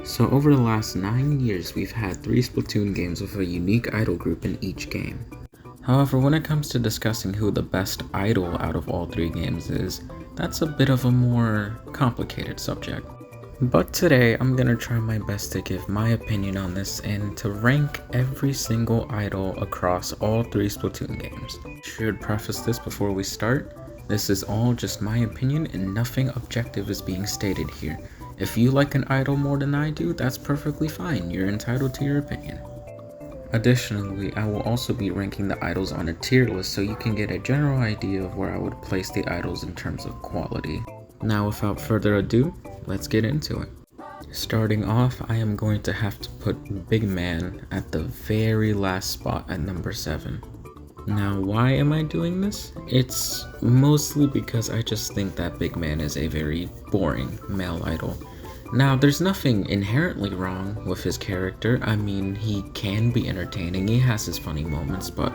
So over the last 9 years, we've had 3 Splatoon games with a unique idol group in each game. However, when it comes to discussing who the best idol out of all 3 games is, that's a bit of a more complicated subject. But today, I'm gonna try my best to give my opinion on this and to rank every single idol across all 3 Splatoon games. Should preface this before we start, this is all just my opinion and nothing objective is being stated here. If you like an idol more than I do, that's perfectly fine, you're entitled to your opinion. Additionally, I will also be ranking the idols on a tier list so you can get a general idea of where I would place the idols in terms of quality. Now without further ado, let's get into it. Starting off, I am going to have to put Big Man at the very last spot at number 7. Now why am I doing this? It's mostly because I just think that Big Man is a very boring male idol. Now there's nothing inherently wrong with his character. I mean, he can be entertaining, he has his funny moments, but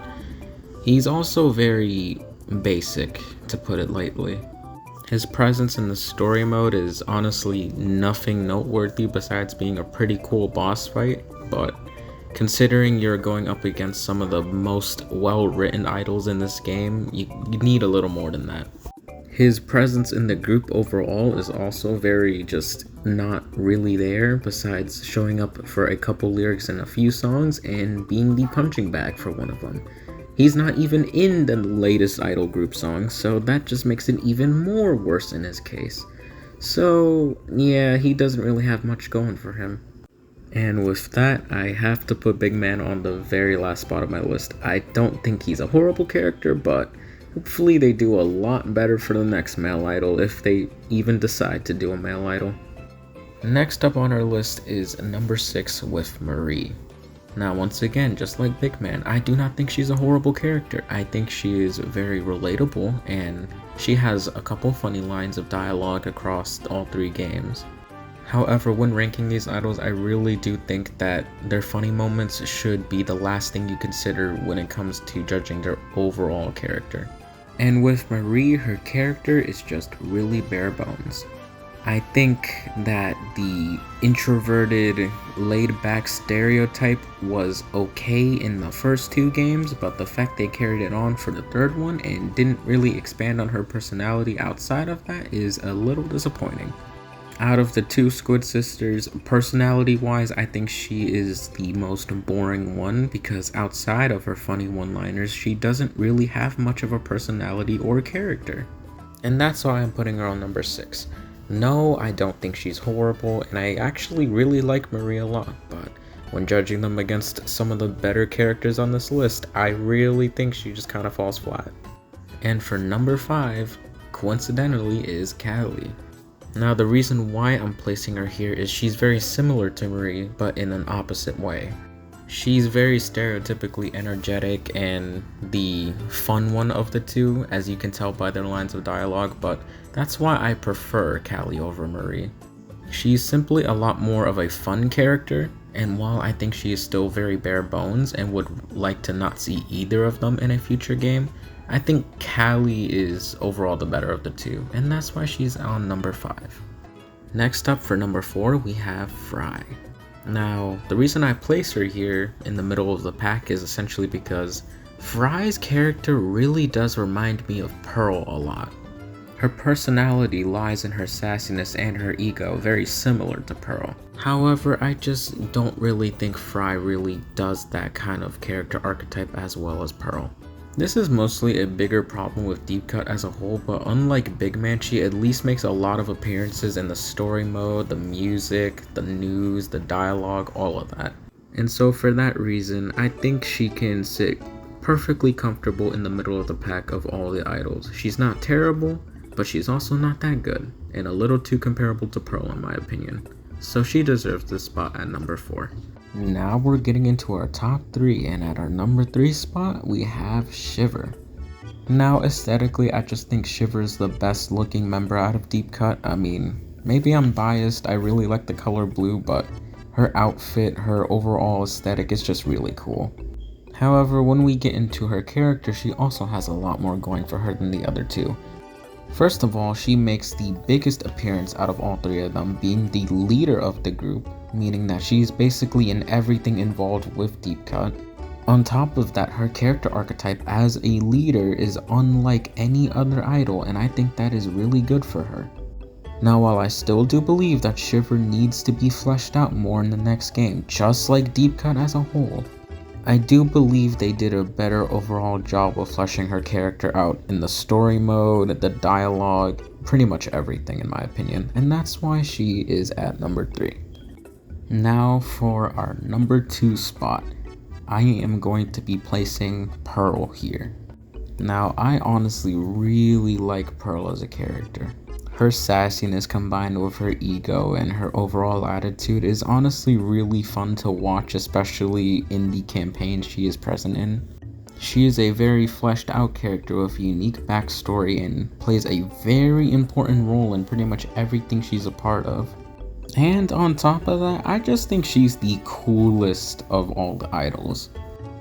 he's also very basic, to put it lightly. His presence in the story mode is honestly nothing noteworthy besides being a pretty cool boss fight, but considering you're going up against some of the most well-written idols in this game, you need a little more than that. His presence in the group overall is also very just not really there, besides showing up for a couple lyrics in a few songs and being the punching bag for one of them. He's not even in the latest idol group songs, so that just makes it even more worse in his case. So yeah, he doesn't really have much going for him. And with that, I have to put Big Man on the very last spot of my list. I don't think he's a horrible character, but hopefully they do a lot better for the next male idol if they even decide to do a male idol. Next up on our list is number 6 with Marie. Now once again, just like Big Man, I do not think she's a horrible character. I think she is very relatable and she has a couple funny lines of dialogue across all 3 games. However, when ranking these idols, I really do think that their funny moments should be the last thing you consider when it comes to judging their overall character. And with Marie, her character is just really bare bones. I think that the introverted, laid-back stereotype was okay in the first 2 games, but the fact they carried it on for the 3rd one and didn't really expand on her personality outside of that is a little disappointing. Out of the 2 Squid sisters, personality-wise, I think she is the most boring one because outside of her funny one-liners, she doesn't really have much of a personality or character. And that's why I'm putting her on number 6. No, I don't think she's horrible, and I actually really like Marie a lot, but when judging them against some of the better characters on this list, I really think she just kind of falls flat. And for number 5, coincidentally, is Callie. Now the reason why I'm placing her here is she's very similar to Marie, but in an opposite way. She's very stereotypically energetic and the fun one of the 2, as you can tell by their lines of dialogue, but that's why I prefer Callie over Marie. She's simply a lot more of a fun character, and while I think she is still very bare bones and would like to not see either of them in a future game, I think Callie is overall the better of the 2, and that's why she's on number 5. Next up for number 4, we have Frye. Now, the reason I place her here in the middle of the pack is essentially because Frye's character really does remind me of Pearl a lot. Her personality lies in her sassiness and her ego, very similar to Pearl. However, I just don't really think Frye really does that kind of character archetype as well as Pearl. This is mostly a bigger problem with Deep Cut as a whole, but unlike Big Man, she at least makes a lot of appearances in the story mode, the music, the news, the dialogue, all of that. And so for that reason, I think she can sit perfectly comfortable in the middle of the pack of all the idols. She's not terrible, but she's also not that good, and a little too comparable to Pearl in my opinion. So she deserves this spot at number 4. Now we're getting into our top 3, and at our number 3 spot, we have Shiver. Now aesthetically, I just think Shiver is the best looking member out of Deep Cut. I mean, maybe I'm biased, I really like the color blue, but her outfit, her overall aesthetic is just really cool. However, when we get into her character, she also has a lot more going for her than the other 2. First of all, she makes the biggest appearance out of all 3 of them, being the leader of the group, meaning that she's basically in everything involved with Deep Cut. On top of that, her character archetype as a leader is unlike any other idol, and I think that is really good for her. Now, while I still do believe that Shiver needs to be fleshed out more in the next game, just like Deep Cut as a whole, I do believe they did a better overall job of fleshing her character out in the story mode, the dialogue, pretty much everything in my opinion, and that's why she is at number 3. Now for our number 2 spot, I am going to be placing Pearl here. Now, I honestly really like Pearl as a character. Her sassiness combined with her ego and her overall attitude is honestly really fun to watch, especially in the campaign she is present in. She is a very fleshed out character with a unique backstory and plays a very important role in pretty much everything she's a part of. And on top of that, I just think she's the coolest of all the idols.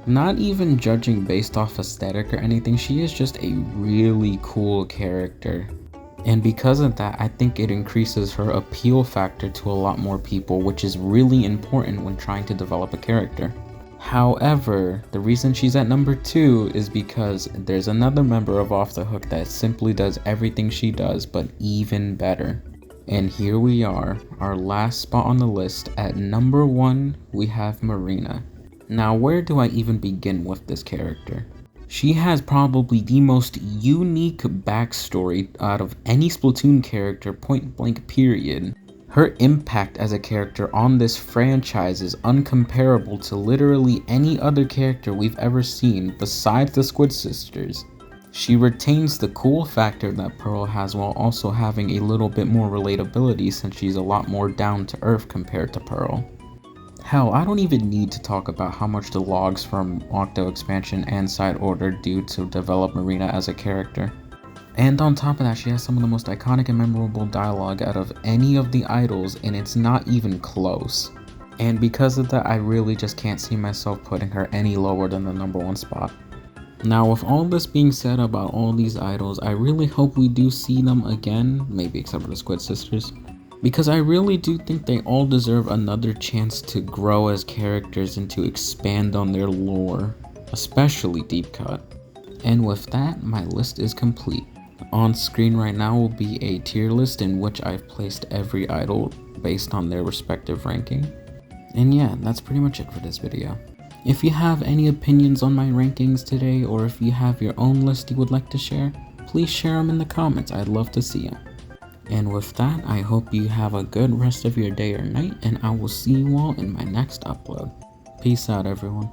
Not even judging based off aesthetic or anything, she is just a really cool character. And because of that, I think it increases her appeal factor to a lot more people, which is really important when trying to develop a character. However, the reason she's at number 2 is because there's another member of Off the Hook that simply does everything she does, but even better. And here we are, our last spot on the list. At number 1, we have Marina. Now, where do I even begin with this character? She has probably the most unique backstory out of any Splatoon character, point blank period. Her impact as a character on this franchise is uncomparable to literally any other character we've ever seen besides the Squid Sisters. She retains the cool factor that Pearl has while also having a little bit more relatability since she's a lot more down to earth compared to Pearl. Hell, I don't even need to talk about how much the logs from Octo Expansion and Side Order do to develop Marina as a character. And on top of that, she has some of the most iconic and memorable dialogue out of any of the idols, and it's not even close. And because of that, I really just can't see myself putting her any lower than the number 1 spot. Now, with all this being said about all these idols, I really hope we do see them again, maybe except for the Squid Sisters, because I really do think they all deserve another chance to grow as characters and to expand on their lore, especially Deep Cut. And with that, my list is complete. On screen right now will be a tier list in which I've placed every idol based on their respective ranking. And yeah, that's pretty much it for this video. If you have any opinions on my rankings today, or if you have your own list you would like to share, please share them in the comments. I'd love to see them. And with that, I hope you have a good rest of your day or night, and I will see you all in my next upload. Peace out, everyone.